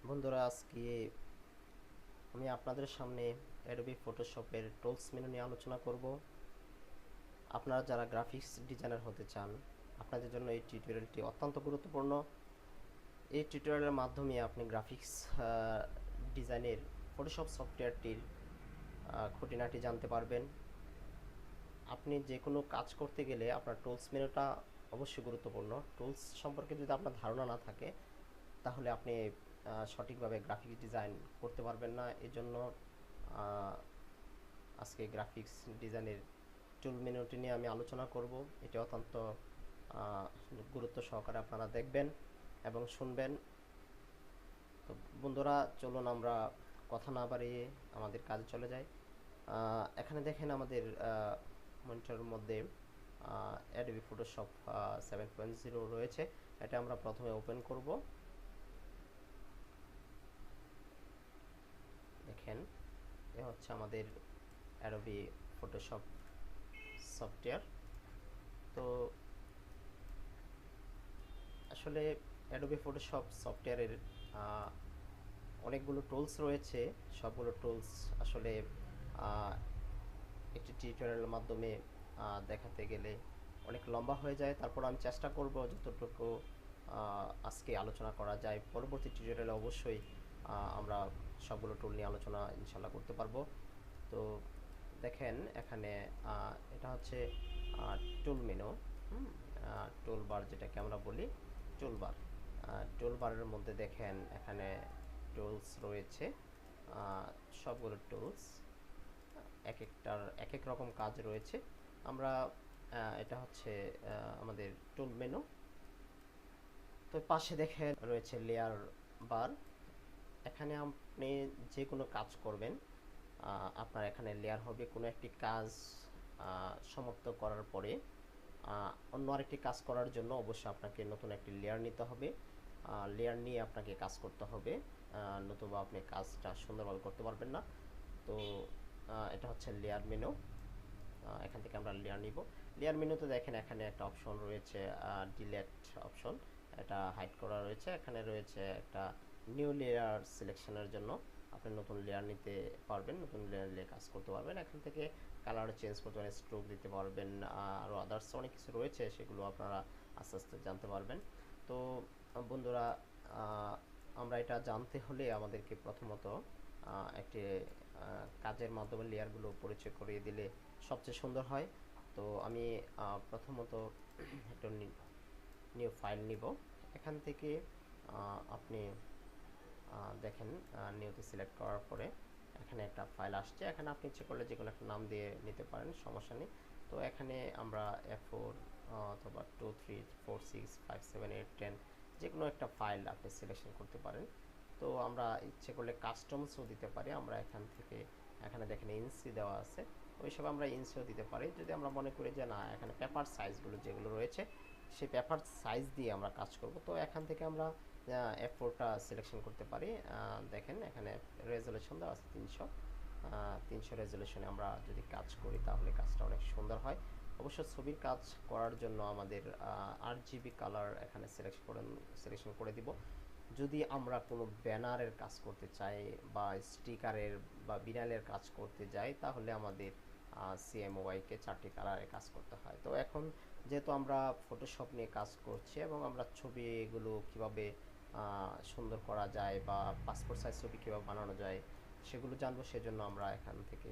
বন্ধুরা, আজকে আমি আপনাদের সামনে অ্যাডোবি ফটোশপের টুলস মেনু নিয়ে আলোচনা করব। আপনারা যারা গ্রাফিক্স ডিজাইনার হতে চান, আপনাদের জন্য এই টিউটোরিয়ালটি অত্যন্ত গুরুত্বপূর্ণ। এই টিউটোরিয়ালের মাধ্যমে আপনি গ্রাফিক্স ডিজাইনের ফটোশপ সফটওয়্যারটির খুঁটিনাটি জানতে পারবেন। আপনি যে কোনো কাজ করতে গেলে আপনার টুলস মেনুটা অবশ্যই গুরুত্বপূর্ণ। টুলস সম্পর্কে যদি আপনার ধারণা না থাকে, তাহলে আপনি সঠিকভাবে গ্রাফিক্স ডিজাইন করতে পারবেন না। এজন্য আজকে গ্রাফিক্স ডিজাইনের টুল মেনুটি নিয়ে আমি আলোচনা করব। এটি অত্যন্ত গুরুত্ব সহকারে আপনারা দেখবেন এবং শুনবেন। তো বন্ধুরা, চলুন আমরা কথা না বাড়িয়ে আমাদের কাজে চলে যাই। এখানে দেখেন আমাদের মনিটরের মধ্যে অ্যাডোবি ফটোশপ 7.0 রয়েছে। এটা আমরা প্রথমে ওপেন করব। দেখেন, এ হচ্ছে আমাদের অ্যাডোবি ফটোশপ সফটওয়্যার। তো আসলে অ্যাডোবি ফটোশপ সফটওয়্যারের অনেকগুলো টুলস রয়েছে। সবগুলো টুলস আসলে একটি টিউটোরিয়ালের মাধ্যমে দেখাতে গেলে অনেক লম্বা হয়ে যায়। তারপর আমি চেষ্টা করব যতটুকু আজকে আলোচনা করা যায়। পরবর্তী টিউটোরিয়ালে অবশ্যই আমরা সবগুলো টুল নিয়ে আলোচনা ইনশাল্লাহ করতে পারবো। তো দেখেন, এখানে এটা হচ্ছে টুল মেনু, টুল বার যেটাকে আমরা বলি টুল বার। টুল বারের মধ্যে দেখেন এখানে টুলস রয়েছে। সবগুলো টুলস এক একটার এক এক রকম কাজ রয়েছে। আমরা এটা হচ্ছে আমাদের টুল মেনু। তো পাশে দেখেন রয়েছে লেয়ার বার। এখানে আপনি যে কোনো কাজ করবেন, আপনার এখানে লেয়ার হবে। কোনো একটি কাজ সমাপ্ত করার পরে অন্য আরেকটি কাজ করার জন্য অবশ্যই আপনাকে নতুন একটি লেয়ার নিতে হবে। লেয়ার নিয়ে আপনাকে কাজ করতে হবে, নতুবা আপনি কাজটা সুন্দরভাবে করতে পারবেন না। তো এটা হচ্ছে লেয়ার মেনু। এখান থেকে আমরা লেয়ার নিব। লেয়ার মেনুতে দেখেন এখানে একটা অপশন রয়েছে, ডিলেট অপশন। এটা হাইড করা রয়েছে। এখানে রয়েছে একটা নিউ লেয়ার সিলেকশনের জন্য আপনি নতুন লেয়ার নিতে পারবেন, নতুন লেয়ার নিয়ে কাজ করতে পারবেন। এখান থেকে কালার চেঞ্জ করতে পারবেন, স্ট্রোক দিতে পারবেন, আরও আদার্স অনেক কিছু রয়েছে, সেগুলো আপনারা আস্তে আস্তে জানতে পারবেন। তো বন্ধুরা, আমরা এটা জানতে হলে আমাদেরকে প্রথমত একটি কাজের মাধ্যমে লেয়ারগুলো পরিচয় করিয়ে দিলে সবচেয়ে সুন্দর হয়। তো আমি প্রথমত একটা নিউ ফাইল নিব। এখান থেকে আপনি দেখেন নিউতে সিলেক্ট করার পরে এখানে একটা ফাইল আসছে। এখানে আপনি ইচ্ছে করলে যে কোনো একটা নাম দিয়ে নিতে পারেন, সমস্যা নেই। তো এখানে আমরা F4 অথবা 2 3 4 6 5 7 8 10 যে কোনো একটা ফাইল আপনি সিলেকশন করতে পারেন। তো আমরা ইচ্ছে করলে কাস্টমসও দিতে পারি। আমরা এখান থেকে এখানে দেখেন ইনসি দেওয়া আছে, ওই সব আমরা ইনসিও দিতে পারি। যদি আমরা মনে করি যে না, এখানে পেপার সাইজগুলো যেগুলো রয়েছে সেই পেপার সাইজ দিয়ে আমরা কাজ করব, তো এখান থেকে আমরা F4টা সিলেকশন করতে পারি। দেখেন এখানে রেজলিউশন দেওয়া আছে 300 রেজলিউশনে আমরা যদি কাজ করি তাহলে কাজটা অনেক সুন্দর হয়। অবশ্য ছবির কাজ করার জন্য আমাদের RGB কালার এখানে সিলেকশন করে দিব। যদি আমরা কোনো ব্যানারের কাজ করতে চাই বা স্টিকারের বা বিনালের কাজ করতে যাই, তাহলে আমাদের CMYকে 4টি কালারে কাজ করতে হয়। তো এখন যেহেতু আমরা ফটোশপ নিয়ে কাজ করছি এবং আমরা ছবিগুলো কিভাবে সুন্দর করা যায় বা পাসপোর্ট সাইজ ছবি কীভাবে বানানো যায় সেগুলো জানবো, সেজন্য আমরা এখান থেকে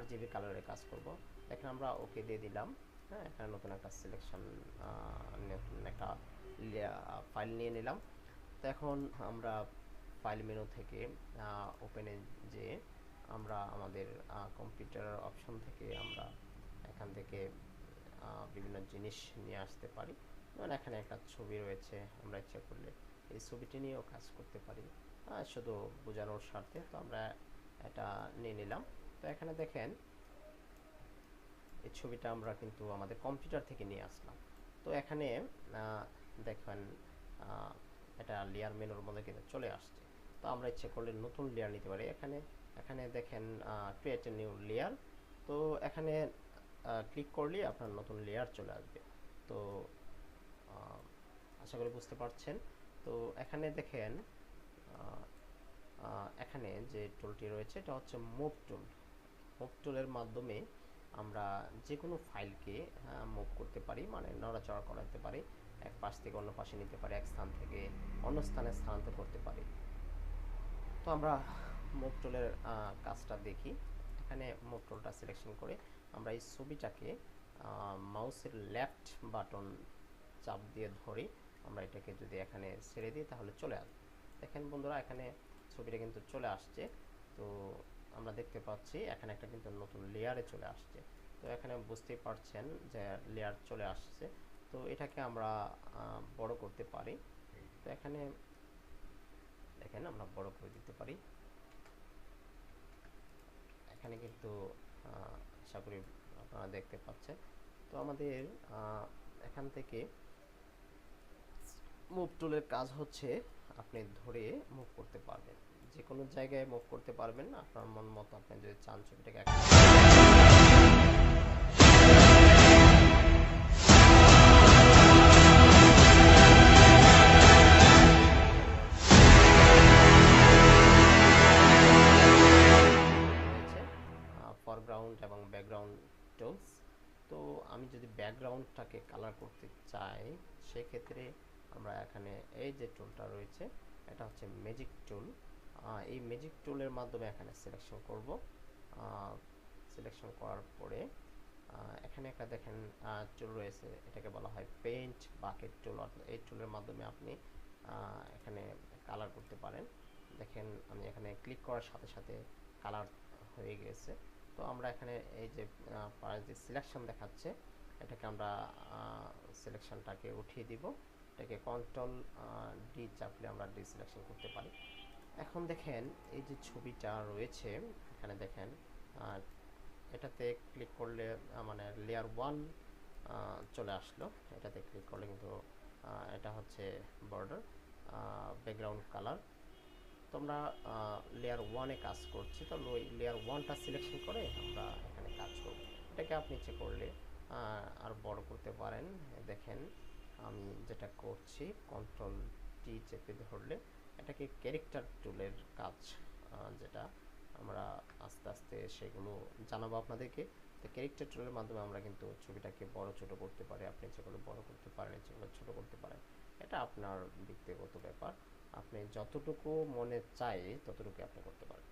RGB কালারে কাজ করব। এখানে আমরা ওকে দিয়ে দিলাম। হ্যাঁ, এখানে নতুন একটা সিলেকশন, নতুন একটা ফাইল নিয়ে নিলাম। তো এখন আমরা ফাইল মেনু থেকে ওপেনে যে আমরা আমাদের কম্পিউটার অপশন থেকে আমরা এখান থেকে বিভিন্ন জিনিস নিয়ে আসতে পারি। যেমন এখানে একটা ছবি রয়েছে, আমরা ইচ্ছা করলে এই ছবিটি নিয়েও কাজ করতে পারি, শুধু বোঝানোর স্বার্থে। তো আমরা এটা নিয়ে নিলাম। তো এখানে দেখেন এই ছবিটা আমরা কিন্তু আমাদের কম্পিউটার থেকে নিয়ে আসলাম। তো এখানে দেখেন এটা লেয়ার মেনুর মধ্যে কিন্তু চলে আসছে। তো আমরা ইচ্ছে করলে নতুন লেয়ার নিতে পারি। এখানে এখানে দেখেন ক্রিয়েট এ নিউ লেয়ার। তো এখানে ক্লিক করলে আপনার নতুন লেয়ার চলে আসবে। তো আশা করি বুঝতে পারছেন। তো এখানে দেখেন এখানে যে টুলটি রয়েছে এটা হচ্ছে মুভ টুল। মুভ টুলের মাধ্যমে আমরা যে কোনো ফাইলকে মুভ করতে পারি, মানে নড়াচড়া করাতে পারি, এক পাশ থেকে অন্য পাশে নিতে পারি, এক স্থান থেকে অন্য স্থানে স্থানান্তর করতে পারি। তো আমরা মুভ টুলের কাজটা দেখি। এখানে মুভ টুলটা সিলেকশন করে আমরা এই ছবিটাকে মাউসের লেফট বাটন চাপ দিয়ে ধরে আমরা এটাকে যদি এখানে ছেড়ে দিই তাহলে চলে আসবে। দেখেন বন্ধুরা, এখানে ছবিটা কিন্তু চলে আসছে। তো আমরা দেখতে পাচ্ছি এখানে একটা কিন্তু নতুন লেয়ারে চলে আসছে। তো এখানে বুঝতেই পারছেন যে লেয়ার চলে আসছে। তো এটাকে আমরা বড় করতে পারি। তো এখানে দেখেন আমরা বড় করে দিতে পারি। এখানে কিন্তু আশা করি আপনারা দেখতে পাচ্ছেন। তো আমাদের এখান থেকে মুভ টুলের কাজ হচ্ছে আপনি ধরে মুভ করতে পারবেন, যে কোনো জায়গায় মুভ করতে পারবেন। আপনার মন মতো আপনি যদি চান ছবিটাকে ফরগ্রাউন্ড এবং ব্যাকগ্রাউন্ড টুলস। তো আমি যদি ব্যাকগ্রাউন্ডটাকে কালার করতে চাই সেক্ষেত্রে আমরা এখানে এই যে টুলটা রয়েছে এটা হচ্ছে ম্যাজিক টুল। এই ম্যাজিক টুলের মাধ্যমে এখানে সিলেকশন করব। সিলেকশন করার পরে এখানে একটা দেখেন টুল রয়েছে, এটাকে বলা হয় পেইন্ট বাকেট টুল। অর্থাৎ এই টুলের মাধ্যমে আপনি এখানে কালার করতে পারেন। দেখেন আমি এখানে ক্লিক করার সাথে সাথে কালার হয়ে গেছে। তো আমরা এখানে এই যে যে সিলেকশন দেখাচ্ছে এটাকে আমরা সিলেকশনটাকে উঠিয়ে দিব। এটাকে কন্ট্রোল ডি চাপলে আমরা ডি সিলেকশন করতে পারি। এখন দেখেন এই যে ছবিটা রয়েছে এখানে দেখেন এটাতে ক্লিক করলে মানে লেয়ার 1 চলে আসলো। এটাতে ক্লিক করলে কিন্তু এটা হচ্ছে বর্ডার ব্যাকগ্রাউন্ড কালার। তো আমরা লেয়ার 1 এ কাজ করছি, তো লেয়ার 1টা সিলেকশন করে আমরা এখানে কাজ করব। এটাকে আপনি ইচ্ছে করলে আর বড় করতে পারেন। দেখেন আমি যেটা করছি কন্ট্রোল টি চেপে ধরলে এটাকে ক্যারেক্টার টুলের কাজ, যেটা আমরা আস্তে আস্তে সেগুলো জানাবো আপনাদেরকে। তো ক্যারেক্টার টুলের মাধ্যমে আমরা কিন্তু ছবিটাকে বড় ছোট করতে পারি। আপনি ইচ্ছে করলে বড় করতে পারেন, ইচ্ছে করলে ছোট করতে পারেন। এটা আপনার ব্যক্তিগত ব্যাপার, আপনি যতটুকু মনে চাই ততটুকু আপনি করতে পারেন।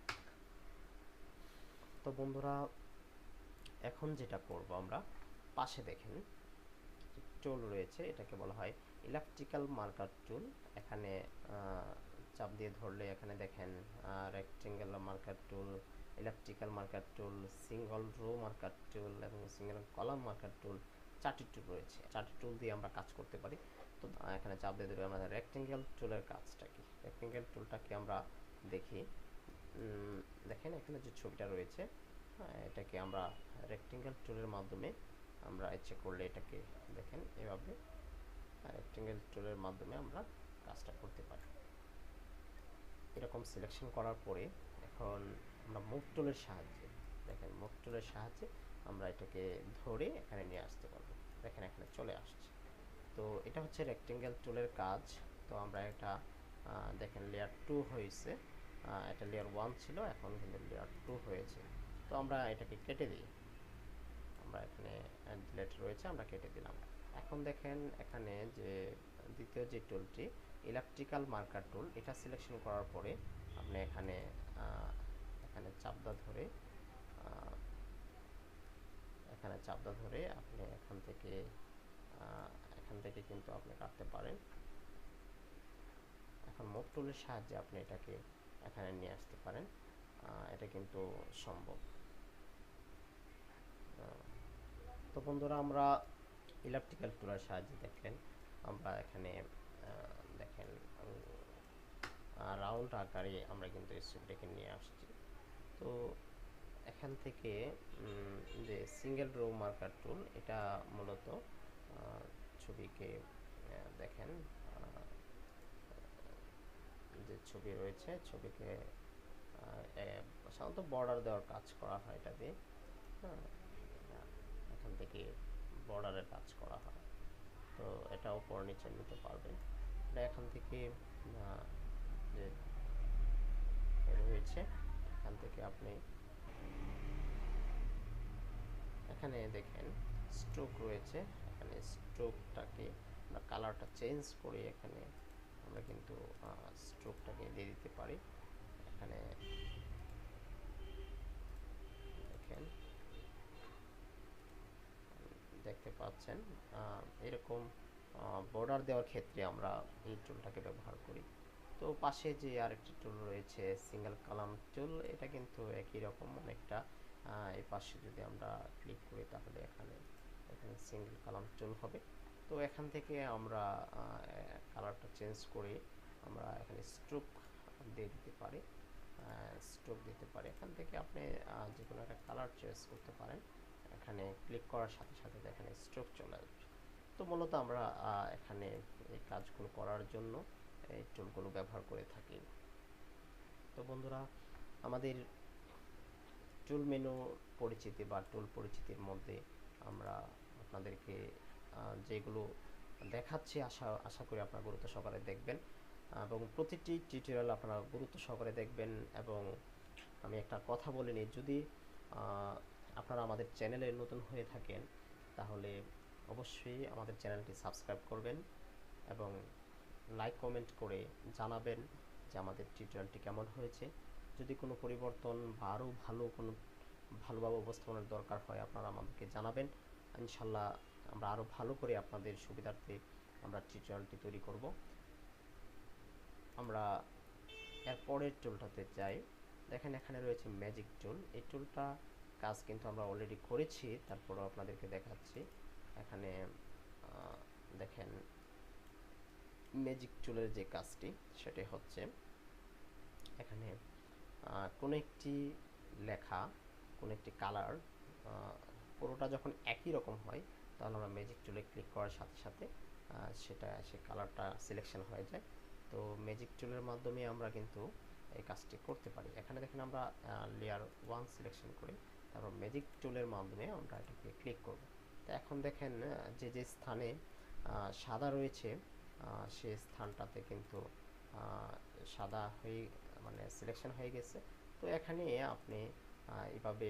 তো বন্ধুরা এখন যেটা করব আমরা পাশে দেখেন টুল রয়েছে, এটাকে বলা হয় ইলেকট্রিক্যাল মার্কার টুল। এখানে চাপ দিয়ে ধরলে এখানে দেখেন রেক্টেঙ্গুলার মার্কার টুল, ইলেকট্রিক্যাল মার্কার টুল, সিঙ্গল রো মার্কার টুল এবং সিঙ্গেল কলাম মার্কার টুল, 4টি টুল রয়েছে। 4টি টুল দিয়ে আমরা কাজ করতে পারি। তো এখানে চাপ দিয়ে দেবে আমাদের রেক্টেঙ্গেল টুলের কাজটা কি। রেক্টেঙ্গেল টুলটাকে আমরা দেখি। দেখেন এখানে যে ছবিটা রয়েছে এটাকে আমরা রেক্টেঙ্গেল টুলের মাধ্যমে আমরা ইচ্ছে করলে এটাকে দেখেন এভাবে রেক্টেঙ্গেল টুলের মাধ্যমে আমরা কাজটা করতে পারি। এরকম সিলেকশন করার পরে এখন আমরা মুভ টুলের সাহায্যে দেখেন মুভ টুলের সাহায্যে আমরা এটাকে ধরে এখানে নিয়ে আসতে পারবো। দেখেন এখানে চলে আসছে। তো এটা হচ্ছে রেক্টেঙ্গেল টুলের কাজ। তো আমরা এটা দেখেন লেয়ার 2 হয়েছে, এটা লেয়ার 1 ছিল, এখন কিন্তু লেয়ার 2 হয়েছে। তো আমরা এটাকে কেটে দিই। আমরা এখানে ডিলেট রয়েছে, আমরা কেটে দিলাম। এখন দেখেন এখানে যে দ্বিতীয় যে টুলটি ইলেকট্রিক্যাল মার্কার টুল, এটা সিলেকশন করার পরে আপনি এখানে এখানে চাপদা ধরে আপনি এখান থেকে কিন্তু আপনি কাটতে পারেন। এখন মুভ টুলের সাহায্যে আপনি এটাকে এখানে নিয়ে আসতে পারেন, এটা কিন্তু সম্ভব। তো বন্ধুরা আমরা ইলেকট্রিক্যাল টুলের সাহায্যে দেখেন আমরা এখানে দেখেন রাউন্ড আকারে আমরা কিন্তু এই ছবিটাকে নিয়ে আসছি। তো এখান থেকে যে সিঙ্গেল রো মার্কার টুল, এটা মূলত ছবিকে দেখেন যে ছবি রয়েছে ছবিকে সাধারণত বর্ডার দেওয়ার কাজ করা হয় এটা দিয়ে। হ্যাঁ, এখান থেকে বর্ডারের কাজ করা হয়। তো এটা উপর নিচে নিতে পারবেন। এটা এখান থেকে যে রয়েছে। এখান থেকে আপনি এখানে দেখেন স্ট্রোক রয়েছে, এখানে স্ট্রোকটাকে আমরা কালারটা চেঞ্জ করে এখানে আমরা কিন্তু স্ট্রোকটাকে দিয়ে দিতে পারি। এখানে দেখেন দেখতে পাচ্ছেন এরকম বর্ডার দেওয়ার ক্ষেত্রে আমরা এই টুলটাকে ব্যবহার করি। তো পাশে যে আরেকটি টুল রয়েছে সিঙ্গেল কলাম টুল, এটা কিন্তু একই রকম অনেকটা। এই পাশে যদি আমরা ক্লিক করি তাহলে এখানে সিঙ্গেল কলাম টুল হবে। তো এখান থেকে আমরা কালারটা চেঞ্জ করে আমরা এখানে স্ট্রোক দিয়ে দিতে পারি, স্ট্রোক দিতে পারি। এখান থেকে আপনি যে কোনো একটা কালার চয়েস করতে পারেন। এখানে ক্লিক করার সাথে সাথে এখানে স্ট্রোক চলে আসবে। তো মূলত আমরা এখানে এই কাজগুলো করার জন্য এই টুলগুলো ব্যবহার করে থাকি। তো বন্ধুরা, আমাদের টুল মেনু পরিচিতি বা টুল পরিচিতির মধ্যে আমরা আপনাদেরকে যেগুলো দেখাচ্ছি আশা করি আপনারা গুরুত্ব সহকারে দেখবেন এবং প্রতিটি টিউটোরিয়াল আপনারা গুরুত্ব সহকারে দেখবেন। এবং আমি একটা কথা বলে নিই, যদি আপনারা আমাদের চ্যানেলে নতুন হয়ে থাকেন তাহলে অবশ্যই আমাদের চ্যানেলটি সাবস্ক্রাইব করবেন এবং লাইক কমেন্ট করে জানাবেন যে আমাদের টিউটোরিয়ালটি কেমন হয়েছে। যদি কোনো পরিবর্তন বা আরও ভালোভাবে উপস্থাপনের দরকার হয় আপনারা আমাদেরকে জানাবেন। ইনশাল্লাহ আমরা আরও ভালো করে আপনাদের সুবিধার্থে আমরা টিউটোরিয়ালটি তৈরি করব। আমরা এর পরের টুলটাতে যাই। দেখেন এখানে রয়েছে ম্যাজিক টুল। এই টুলটা কাজ কিন্তু আমরা অলরেডি করেছি, তারপরও আপনাদেরকে দেখাচ্ছি। এখানে দেখেন ম্যাজিক টুলের যে কাজটি সেটা হচ্ছে এখানে কোনো একটি লেখা, কোনো একটি কালার পুরোটা যখন একই রকম হয় তাহলে আমরা ম্যাজিক টুলে ক্লিক করার সাথে সাথে সে কালারটা সিলেকশন হয়ে যায়। তো ম্যাজিক টুলের মাধ্যমে আমরা কিন্তু এই কাজটি করতে পারি। এখানে দেখেন আমরা লেয়ার 1 সিলেকশন করি, তারপর ম্যাজিক টুলের মাধ্যমে আমরা এটাকে ক্লিক করব। তো এখন দেখেন যে স্থানে সাদা রয়েছে সেই স্থানটাতে কিন্তু সাদা হয়ে মানে সিলেকশন হয়ে গেছে। তো এখানে আপনি এইভাবে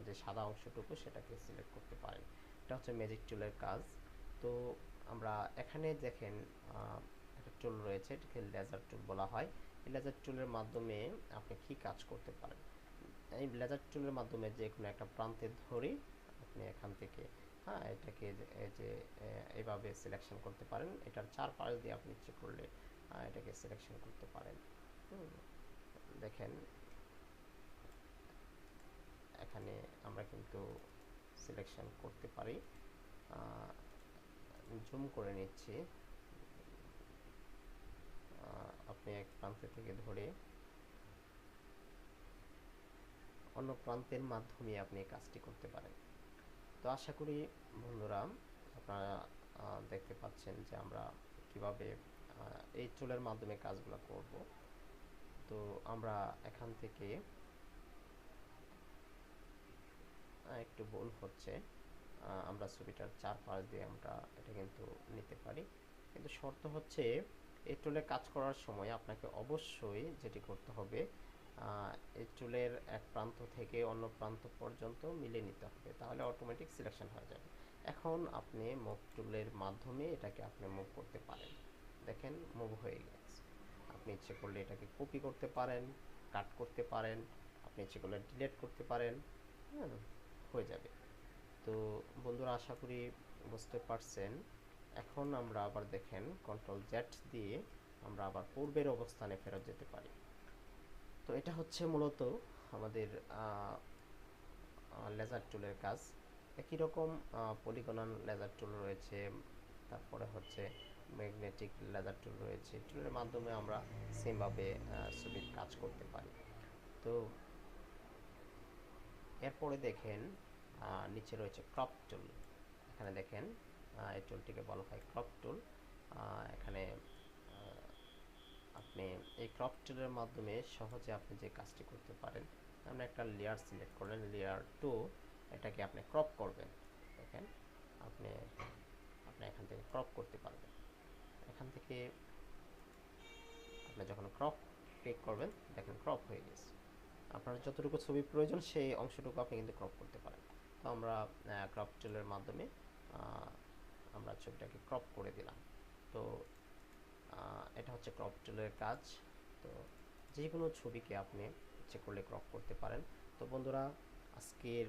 যে সাদা অংশটুকু সেটাকে সিলেক্ট করতে পারেন। এটা হচ্ছে ম্যাজিক টুলের কাজ। তো আমরা এখানে দেখেন একটা টুল রয়েছে, এটাকে লেজার টুল বলা হয়। এই লেজার টুলের মাধ্যমে আপনি কি কাজ করতে পারেন। এই লেজার টুলের মাধ্যমে যে কোনো একটা প্রান্তে ধরে আপনি এখান থেকে এটাকে যে এইভাবে সিলেকশন করতে পারেন। এটার চারপাশ দিয়ে আপনি ইচ্ছে করলে এটাকে সিলেকশন করতে পারেন। দেখেন এখানে আমরা কিন্তু সিলেকশন করতে পারি। জুম করে নিচ্ছি, আপনি এক প্রান্ত থেকে ধরে অন্য প্রান্তের মাধ্যমে আপনি এই কাজটি করতে পারেন। তো আশা করি বন্ধুরা আপনারা দেখতে পাচ্ছেন যে আমরা কিভাবে এই টুলের মাধ্যমে কাজগুলো করব। তো আমরা এখান থেকে একটু ভুল হচ্ছে, আমরা ছবিটার চারপাশ দিয়ে আমরা এটা কিন্তু নিতে পারি, কিন্তু শর্ত হচ্ছে এই টুলে কাজ করার সময় আপনাকে অবশ্যই যেটি করতে হবে এই টুলের এক প্রান্ত থেকে অন্য প্রান্ত পর্যন্ত মিলিয়ে নিতে হবে, তাহলে অটোমেটিক সিলেকশন হয়ে যাবে। এখন আপনি মুভ টুলের মাধ্যমে এটাকে আপনি মুভ করতে পারেন। দেখেন মুভ হয়ে গেছে। আপনি ইচ্ছে করলে এটাকে কপি করতে পারেন, কাট করতে পারেন, আপনি ইচ্ছে করলে ডিলিট করতে পারেন, হয়ে যাবে। তো বন্ধুরা আশা করি বুঝতে পারছেন। এখন আমরা আবার দেখেন কন্ট্রোল জেড দিয়ে আমরা আবার পূর্বের অবস্থানে ফেরত যেতে পারি। তো এটা হচ্ছে মূলত আমাদের লেজার টুলের কাজ। একই রকম পলিগনাল লেজার টুল রয়েছে, তারপরে হচ্ছে ম্যাগনেটিক লেজার টুল রয়েছে। টুলের মাধ্যমে আমরা সেমভাবে ছবির কাজ করতে পারি। তো এরপরে দেখেন নিচে রয়েছে ক্রপ টুল। এখানে দেখেন এই টুলটিকে বলা হয় ক্রপ টুল। এখানে আপনি এই ক্রপ টুলের মাধ্যমে সহজে আপনি যে কাজটি করতে পারেন, আপনি একটা লেয়ার সিলেক্ট করলেন, লেয়ার 2 এটাকে আপনি ক্রপ করবেন। দেখেন আপনি এখান থেকে ক্রপ করতে পারবেন। এখান থেকে আপনি যখন ক্রপ ক্লিক করবেন, দেখেন ক্রপ হয়ে গেছে। আপনার যতটুকু ছবি প্রয়োজন সেই অংশটুকু আপনি কিন্তু ক্রপ করতে পারেন। তো আমরা ক্রপ টুলের মাধ্যমে আমরা ছবিটাকে ক্রপ করে দিলাম। তো এটা হচ্ছে ক্রপ টুলের কাজ। তো যে কোনো ছবিকে আপনি ইচ্ছে করলে ক্রপ করতে পারেন। তো বন্ধুরা, আজকের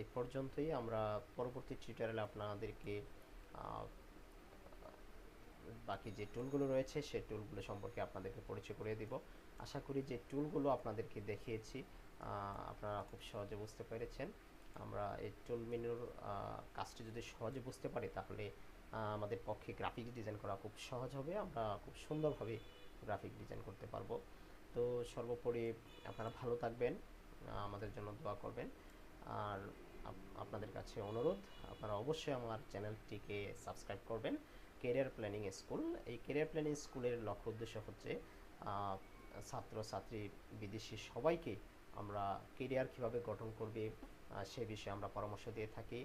এই পর্যন্তই। আমরা পরবর্তী টিউটোরিয়ালে আপনাদেরকে বাকি যে টুলগুলো রয়েছে সেই টুলগুলো সম্পর্কে আপনাদেরকে পরিচয় করিয়ে দিব। আশা করি যে টুলগুলো আপনাদেরকে দেখিয়েছি আপনারা খুব সহজে বুঝতে পেরেছেন। আমরা এই টুল মেনুর কাজটি যদি সহজে বুঝতে পারি তাহলে আমাদের পক্ষে গ্রাফিক্স ডিজাইন করা খুব সহজ হবে। আমরা খুব সুন্দরভাবে গ্রাফিক ডিজাইন করতে পারবো। তো সর্বোপরি আপনারা ভালো থাকবেন, আমাদের জন্য দোয়া করবেন। আর আপনাদের কাছে অনুরোধ, আপনারা অবশ্যই আমার চ্যানেলটিকে সাবস্ক্রাইব করবেন। কেরিয়ার প্ল্যানিং স্কুল, এই কেরিয়ার প্ল্যানিং স্কুলের লক্ষ্য উদ্দেশ্য হচ্ছে ছাত্র ছাত্রী বিদেশি সবাইকে আমরা কেরিয়ার কিভাবে গঠন করবে সে বিষয়ে আমরা পরামর্শ দিয়ে থাকি।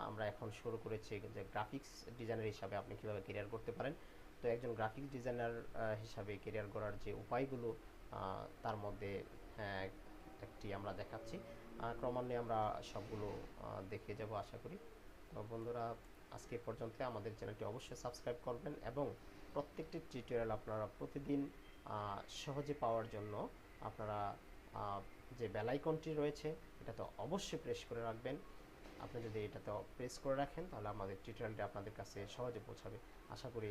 আমরা এখন শুরু করেছি যে গ্রাফিক্স ডিজাইনার হিসাবে আপনি কিভাবে কেরিয়ার করতে পারেন। তো একজন গ্রাফিক্স ডিজাইনার হিসাবে কেরিয়ার গড়ার যে উপায়গুলো তার মধ্যে একটি আমরা দেখাচ্ছি। ক্রমান্বয়ে আমরা সবগুলো দেখে যাব আশা করি। তো বন্ধুরা, আজকে পর্যন্ত আমাদের চ্যানেলটি অবশ্যই সাবস্ক্রাইব করবেন এবং প্রত্যেকটি টিউটোরিয়াল আপনারা প্রতিদিন সহজে পাওয়ার জন্য আপনারা যে বেল আইকনটি রয়েছে এটা তো অবশ্যই প্রেস করে রাখবেন। আপনি যদি এটাতে প্রেস করে রাখেন তাহলে আমাদের টিউটোরিয়ালটি আপনাদের কাছে সহজে পৌঁছাবে। আশা করি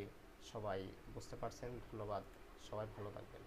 সবাই বুঝতে পারছেন। ধন্যবাদ, সবাই ভালো থাকবেন।